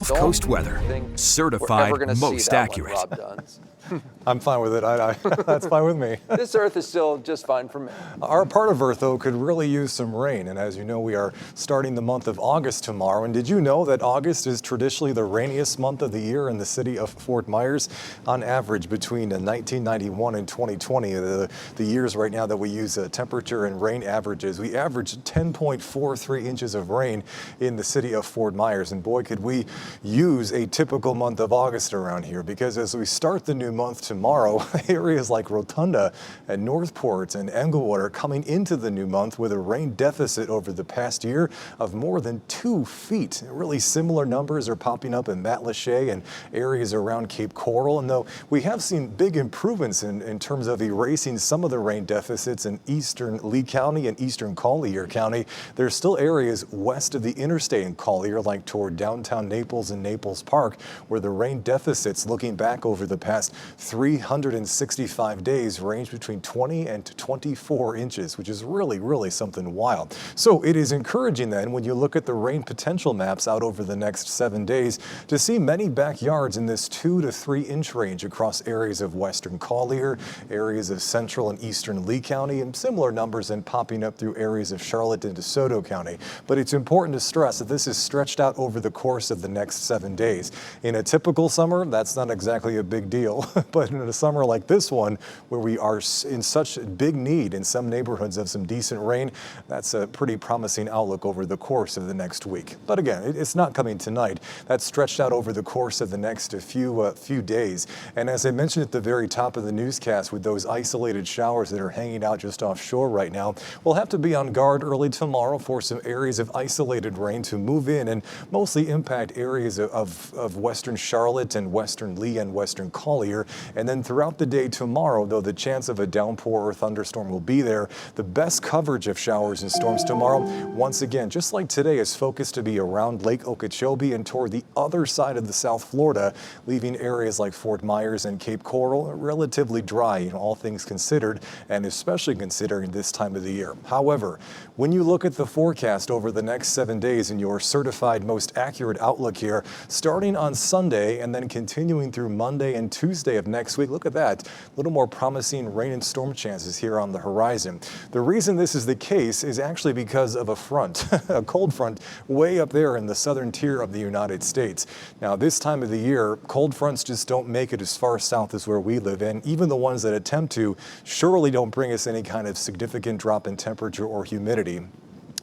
Gulf Coast weather, certified most accurate. I'm fine with it. That's fine with me. This Earth is still just fine for me. Our part of Earth, though, could really use some rain. And as you know, we are starting the month of August tomorrow. And did you know that August is traditionally the rainiest month of the year in the city of Fort Myers? On average, between 1991 and 2020, the years right now that we use temperature and rain averages, we averaged 10.43 inches of rain in the city of Fort Myers. And boy, could we use a typical month of August around here, because as we start the new month tomorrow, areas like Rotunda and Northport and Englewood are coming into the new month with a rain deficit over the past year of more than 2 feet. Really similar numbers are popping up in Matlacha and areas around Cape Coral. And though we have seen big improvements in terms of erasing some of the rain deficits in eastern Lee County and eastern Collier County, there's still areas west of the interstate in Collier, like toward downtown Naples and Naples Park, where the rain deficits looking back over the past 365 days range between 20 and 24 inches, which is really something wild. So it is encouraging then, when you look at the rain potential maps out over the next 7 days, to see many backyards in this 2 to 3 inch range across areas of western Collier, areas of central and eastern Lee County, and similar numbers then popping up through areas of Charlotte and DeSoto County. But it's important to stress that this is stretched out over the course of the next 7 days. In a typical summer, that's not exactly a big deal. But in a summer like this one, where we are in such big need in some neighborhoods of some decent rain, that's a pretty promising outlook over the course of the next week. But again, it's not coming tonight. That's stretched out over the course of the next few days. And as I mentioned at the very top of the newscast, with those isolated showers that are hanging out just offshore right now, we'll have to be on guard early tomorrow for some areas of isolated rain to move in and mostly impact areas of western Charlotte and western Lee and western Collier. And then throughout the day tomorrow, though the chance of a downpour or thunderstorm will be there, the best coverage of showers and storms tomorrow, once again, just like today, is focused to be around Lake Okeechobee and toward the other side of the South Florida, leaving areas like Fort Myers and Cape Coral relatively dry, all things considered, and especially considering this time of the year. However, when you look at the forecast over the next 7 days in your certified most accurate outlook here, starting on Sunday and then continuing through Monday and Tuesday of next week, look at that, a little more promising rain and storm chances here on the horizon. The reason this is the case is actually because of a front, a cold front way up there in the southern tier of the United States. Now, this time of the year, cold fronts just don't make it as far south as where we live in. Even the ones that attempt to surely don't bring us any kind of significant drop in temperature or humidity.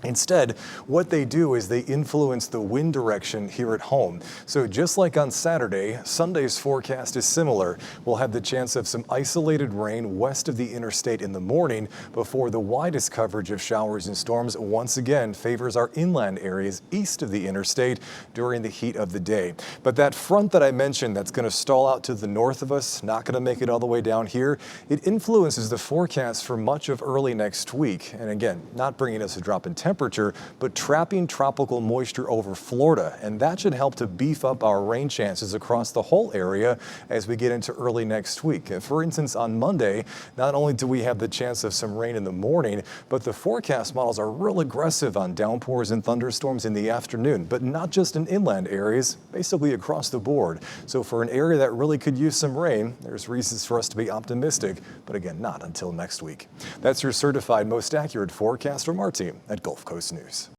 Instead, what they do is they influence the wind direction here at home. So just like on Saturday, Sunday's forecast is similar. We'll have the chance of some isolated rain west of the interstate in the morning before the widest coverage of showers and storms once again favors our inland areas east of the interstate during the heat of the day. But that front that I mentioned that's going to stall out to the north of us, not going to make it all the way down here, it influences the forecast for much of early next week. And again, not bringing us a drop in temperature, but trapping tropical moisture over Florida. And that should help to beef up our rain chances across the whole area as we get into early next week. For instance, on Monday, not only do we have the chance of some rain in the morning, but the forecast models are real aggressive on downpours and thunderstorms in the afternoon, but not just in inland areas, basically across the board. So for an area that really could use some rain, there's reasons for us to be optimistic, but again, not until next week. That's your certified most accurate forecast from our team at Gulf Coast News.